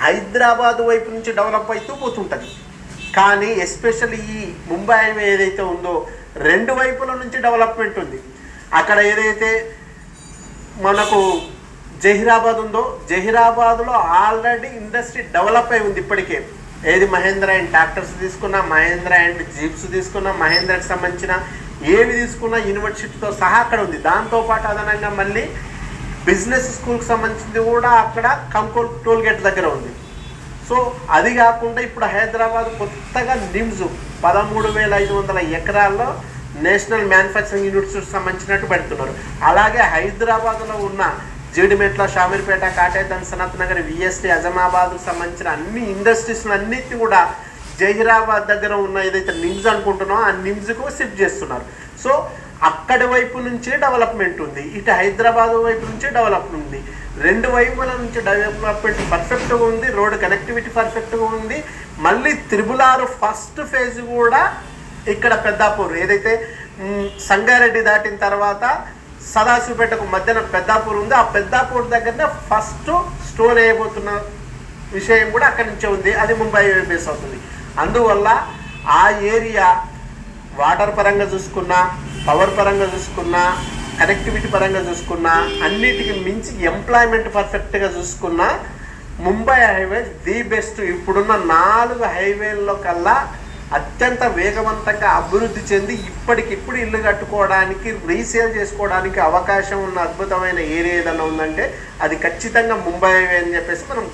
హైదరాబాద్ వైపు నుంచి డెవలప్ అవుతూ పోతుంటుంది. కానీ ఎస్పెషల్లీ ఈ ముంబై హైవే ఏదైతే ఉందో 2 వైపుల నుంచి డెవలప్మెంట్ ఉంది. అక్కడ ఏదైతే మనకు జహీరాబాద్ ఉందో, జహీరాబాద్లో ఆల్రెడీ ఇండస్ట్రీ డెవలప్ అయి ఉంది ఇప్పటికే. ఏది మహేంద్ర అండ్ ట్రాక్టర్స్ తీసుకున్నా, మహేంద్ర అండ్ జీప్స్ తీసుకున్నా, మహేంద్రకి సంబంధించిన ఏవి తీసుకున్నా యూనివర్సిటీతో సహా అక్కడ ఉంది. దాంతోపాటు అదనంగా మళ్ళీ బిజినెస్ స్కూల్కి సంబంధించింది కూడా అక్కడ కంకోల్ టోల్గేట్ దగ్గర ఉంది. సో అది కాకుండా ఇప్పుడు హైదరాబాద్ కొత్తగా నిమ్స్ 13,500 ఎకరాల్లో నేషనల్ మ్యానుఫ్యాక్చరింగ్ యూనిట్స్కి సంబంధించినట్టు పెడుతున్నారు. అలాగే హైదరాబాద్లో ఉన్న జీడిమెట్ల, షామీర్పేట, కాటేదన్, సనత్ నగర్, విఎస్టీ, అజమాబాద్కు సంబంధించిన అన్ని ఇండస్ట్రీస్లన్నిటిని కూడా జహీరాబాద్ దగ్గర ఉన్న ఏదైతే నిమ్స్ అనుకుంటున్నామో ఆ నిమ్స్కు షిఫ్ట్ చేస్తున్నారు. సో అక్కడి వైపు నుంచి డెవలప్మెంట్ ఉంది, ఇటు హైదరాబాద్ వైపు నుంచి డెవలప్మెంట్ ఉంది. 2 వైపుల నుంచి డెవలప్మెంట్ పర్ఫెక్ట్గా ఉంది, రోడ్ కనెక్టివిటీ పర్ఫెక్ట్గా ఉంది. మళ్ళీ 6 ఫస్ట్ ఫేజ్ కూడా ఇక్కడ పెద్దాపూర్ ఏదైతే సంగారెడ్డి దాటిన తర్వాత సదాశివపేటకు మధ్యన పెద్దాపూర్ ఉంది. ఆ పెద్దాపూర్ దగ్గరనే ఫస్ట్ స్టోర్ వేయబోతున్న విషయం కూడా అక్కడి నుంచే ఉంది. అది ముంబై బేస్ అవుతుంది. అందువల్ల ఆ ఏరియా వాటర్ పరంగా చూసుకున్నా, పవర్ పరంగా చూసుకున్నా, కనెక్టివిటీ పరంగా చూసుకున్నా, అన్నిటికి మించి ఎంప్లాయ్మెంట్ పర్ఫెక్ట్గా చూసుకున్నా ముంబై హైవే ది బెస్ట్. ఇప్పుడున్న 4 హైవేల్లో కల్లా అత్యంత వేగవంతంగా అభివృద్ధి చెంది ఇప్పటికిప్పుడు ఇల్లు కట్టుకోవడానికి, రీసేల్ చేసుకోవడానికి అవకాశం ఉన్న అద్భుతమైన ఏరియా ఏదైనా ఉందంటే అది ఖచ్చితంగా ముంబై హైవే అని చెప్పేసి మనం